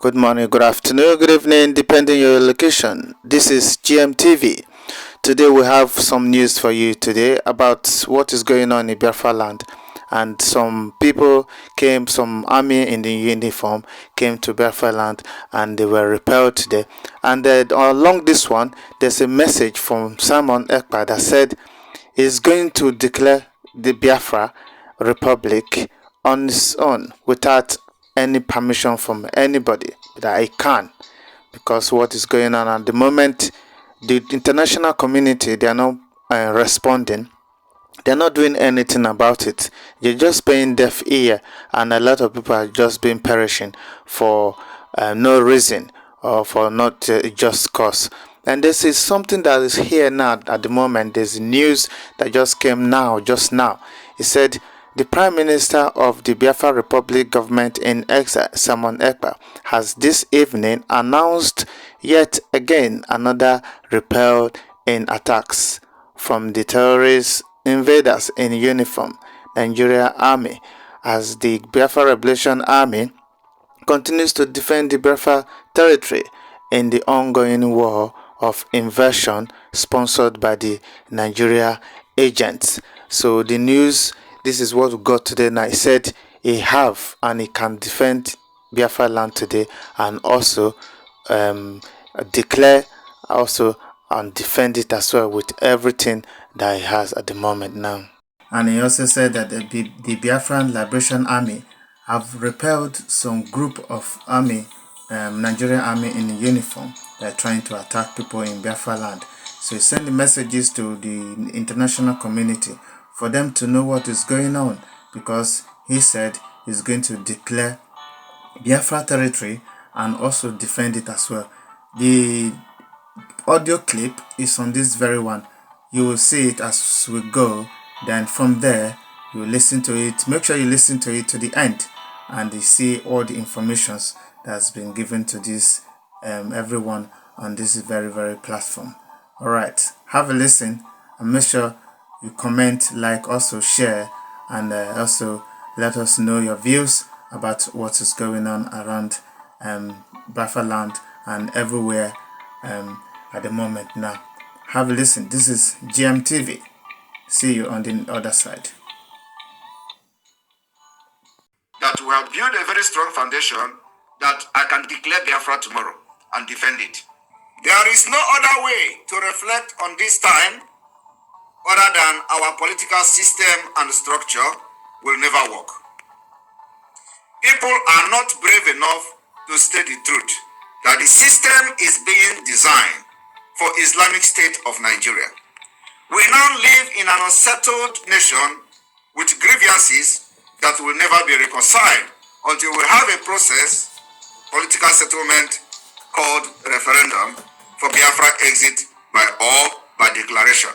Good morning, good afternoon, good evening, depending on your location. This is GMTV. Today we have some news for you today about what is going on in Biafra land. And some people some army in the uniform came to Biafra land and they were repelled today. And along this one, there's a message from Simon Ekpa that said he's going to declare the Biafra Republic on his own without any permission from anybody, that I can, because what is going on at the moment, the international community, they are not responding. They're not doing anything about it. They're just paying deaf ear, and a lot of people are just being perishing for no reason or for not just cause. And this is something that is here now at the moment. There's news that just came just now. It said the Prime Minister of the Biafra Republic government in exile, Simon Ekpa, has this evening announced yet again another repel in attacks from the terrorist invaders in uniform, Nigeria Army, as the Biafra Liberation Army continues to defend the Biafra territory in the ongoing war of invasion sponsored by the Nigeria agents. So the news, this is what we got today now. He said he can defend Biafra land today, and also declare also and defend it as well with everything that he has at the moment now. And he also said that the Biafran Liberation Army have repelled some group of Nigerian army in uniform that are trying to attack people in Biafra land. So he sent the messages to the international community for them to know what is going on, because he said he's going to declare Biafra territory and also defend it as well. The audio clip is on this very one. You will see it as we go. Then from there, you listen to it. Make sure you listen to it to the end, and you see all the informations that's been given to this everyone on this very platform. All right, have a listen and make sure you comment, like, also share, and also let us know your views about what is going on around Biafra land and everywhere at the moment now. Have a listen. This is GMTV. See you on the other side. That we have built a very strong foundation that I can declare Biafra tomorrow and defend it. There is no other way to reflect on this time other than our political system and structure will never work. People are not brave enough to state the truth that the system is being designed for Islamic State of Nigeria. We now live in an unsettled nation with grievances that will never be reconciled until we have a process, political settlement called referendum for Biafra exit by all by declaration.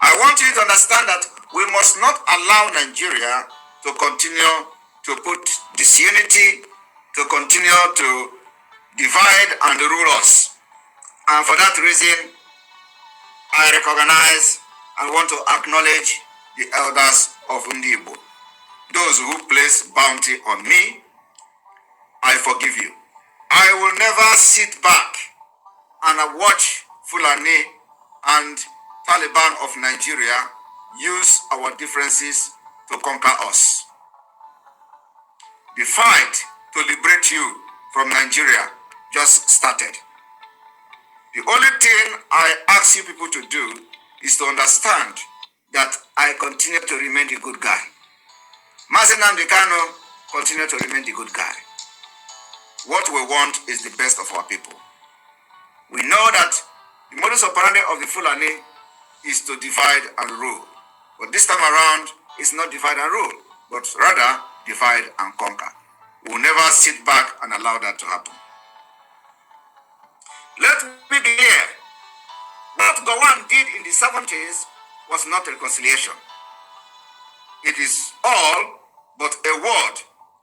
I want you to understand that we must not allow Nigeria to continue to put disunity, to continue to divide and rule us. And for that reason, I recognize and want to acknowledge the elders of Ndibo. Those who place bounty on me, I forgive you. I will never sit back and watch Fulani and Taliban of Nigeria use our differences to conquer us. The fight to liberate you from Nigeria just started. The only thing I ask you people to do is to understand that I continue to remain the good guy. Mazi Nnamdi Kanu continue to remain the good guy. What we want is the best of our people. We know that the modus operandi of the Fulani is to divide and rule. But this time around, it's not divide and rule, but rather divide and conquer. We'll never sit back and allow that to happen. Let me be clear. What Gowon did in the 70s was not reconciliation. It is all but a word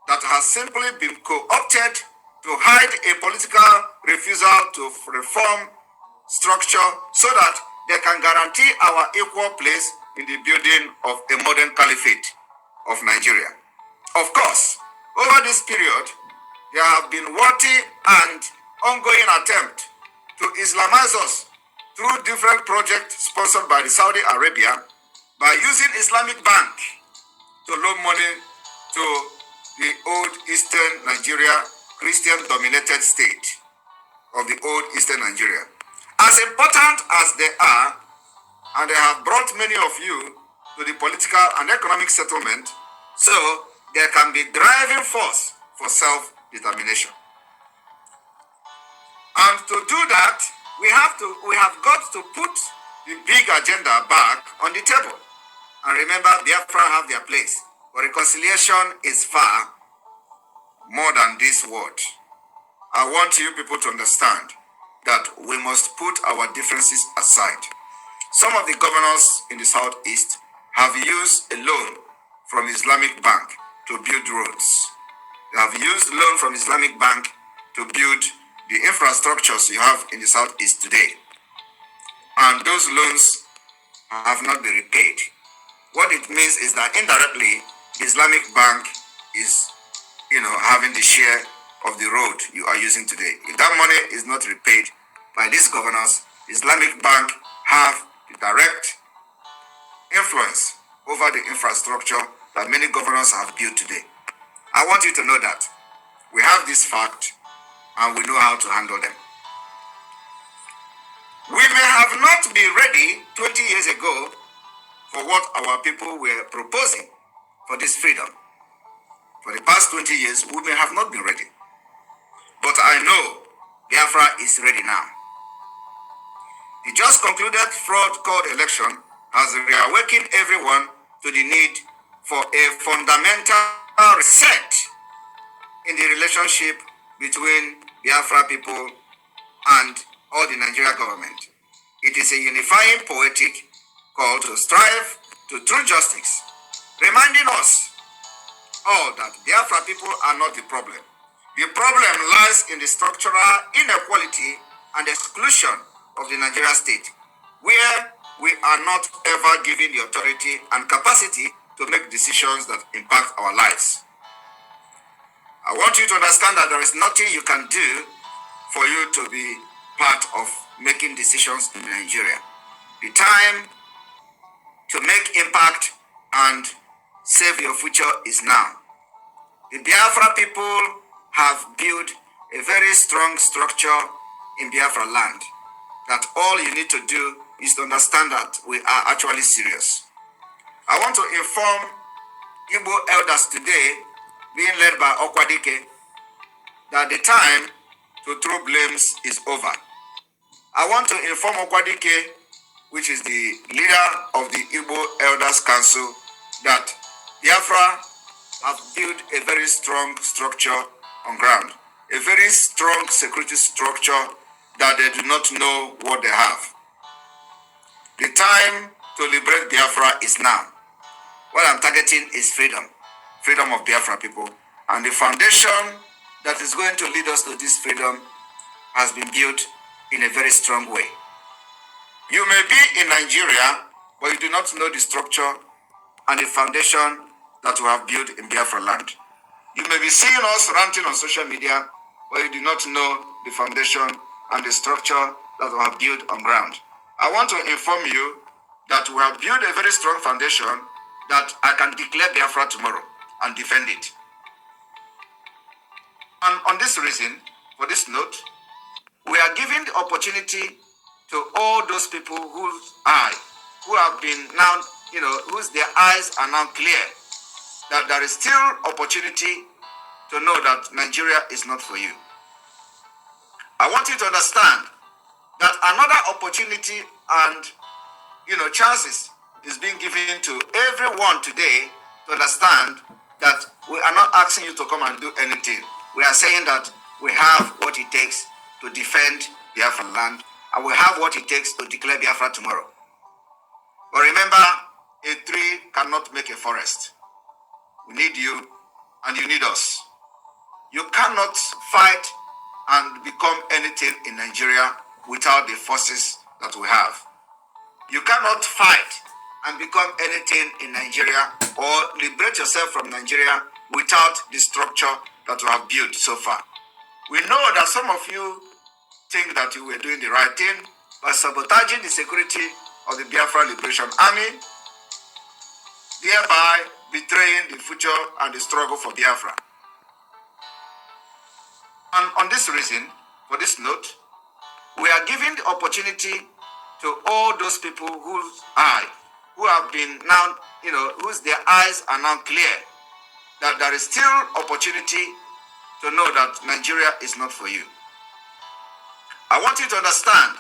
that has simply been co-opted to hide a political refusal to reform structure so that they can guarantee our equal place in the building of a modern caliphate of Nigeria. Of course, over this period, There have been worthy and ongoing attempt to Islamize us through different projects sponsored by the Saudi Arabia by using Islamic Bank to loan money to the old Eastern Nigeria, Christian-dominated state of the old Eastern Nigeria. As important as they are, and they have brought many of you to the political and economic settlement, so there can be driving force for self-determination. And to do that, we have got to put the big agenda back on the table. And remember, Biafra have their place. But reconciliation is far more than this word. I want you people to understand that we must put our differences aside. Some of the governors in the southeast have used a loan from Islamic Bank to build roads. They have used loan from Islamic Bank to build the infrastructures you have in the southeast today. And those loans have not been repaid. What it means is that indirectly, the Islamic Bank is, having the share of the road you are using today. If that money is not repaid by these governors, the Islamic Bank have the direct influence over the infrastructure that many governors have built today. I want you to know that we have this fact and we know how to handle them. We may have not been ready 20 years ago for what our people were proposing for this freedom. For the past 20 years, we may have not been ready. But I know Biafra is ready now. The just concluded fraud-called election has reawakened everyone to the need for a fundamental reset in the relationship between Biafra people and all the Nigeria government. It is a unifying poetic call to strive to true justice, reminding us all that Biafra people are not the problem. The problem lies in the structural inequality and exclusion of the Nigeria state, where we are not ever given the authority and capacity to make decisions that impact our lives. I want you to understand that there is nothing you can do for you to be part of making decisions in Nigeria. The time to make impact and save your future is now. The Biafra people have built a very strong structure in Biafra land, that all you need to do is to understand that we are actually serious. I want to inform Igbo elders today, being led by Okwadike, that the time to throw blames is over. I want to inform Okwadike, which is the leader of the Igbo Elders Council, that Biafra have built a very strong structure on ground, a very strong security structure that they do not know what they have. The time to liberate Biafra is now. What I'm targeting is freedom, freedom of Biafra people. And the foundation that is going to lead us to this freedom has been built in a very strong way. You may be in Nigeria, but you do not know the structure and the foundation that we have built in Biafra land. You may be seeing us ranting on social media, but you do not know the foundation and the structure that we have built on ground. I want to inform you that we have built a very strong foundation that I can declare Biafra tomorrow and defend it. And on this reason, for this note, we are giving the opportunity to all those people who have been now, whose their eyes are now clear, that there is still opportunity to know that Nigeria is not for you. I want you to understand that another opportunity and chances is being given to everyone today to understand that we are not asking you to come and do anything. We are saying that we have what it takes to defend Biafra land, and we have what it takes to declare Biafra tomorrow. But remember, a tree cannot make a forest. We need you, and you need us. You cannot fight and become anything in Nigeria without the forces that we have. You cannot fight and become anything in Nigeria or liberate yourself from Nigeria without the structure that we have built so far. We know that some of you think that you were doing the right thing by sabotaging the security of the Biafra Liberation Army, thereby betraying the future and the struggle for Biafra. And on this reason, for this note, we are giving the opportunity to all those people who have been now, whose their eyes are now clear, that there is still opportunity to know that Nigeria is not for you. I want you to understand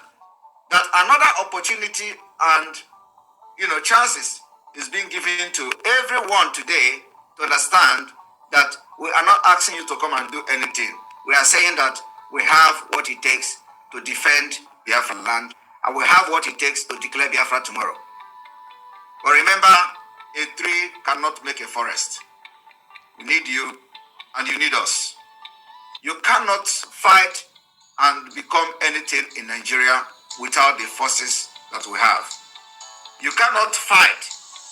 that another opportunity and chances is being given to everyone today to understand that we are not asking you to come and do anything. We are saying that we have what it takes to defend Biafra land, and we have what it takes to declare Biafra tomorrow. But remember, a tree cannot make a forest. We need you, and you need us. You cannot fight and become anything in Nigeria without the forces that we have. You cannot fight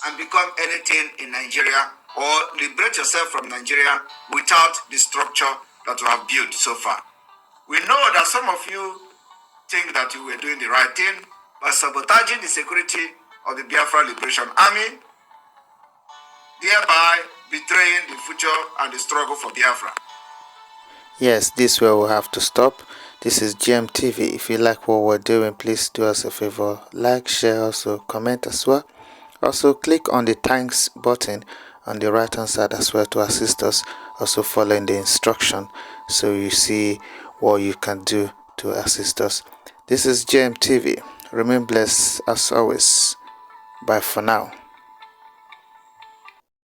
and become anything in Nigeria or liberate yourself from Nigeria without the structure that we have built so far. We know that some of you think that you were doing the right thing by sabotaging the security of the Biafra Liberation Army, thereby betraying the future and the struggle for Biafra. Yes, this where we'll have to stop. This is GMTV. If you like what we're doing, please do us a favor, like, share, also comment as well. Also click on the thanks button on the right hand side as well to assist us, also following the instruction so you see what you can do to assist us. This is GMTV. Remain blessed as always. Bye for now.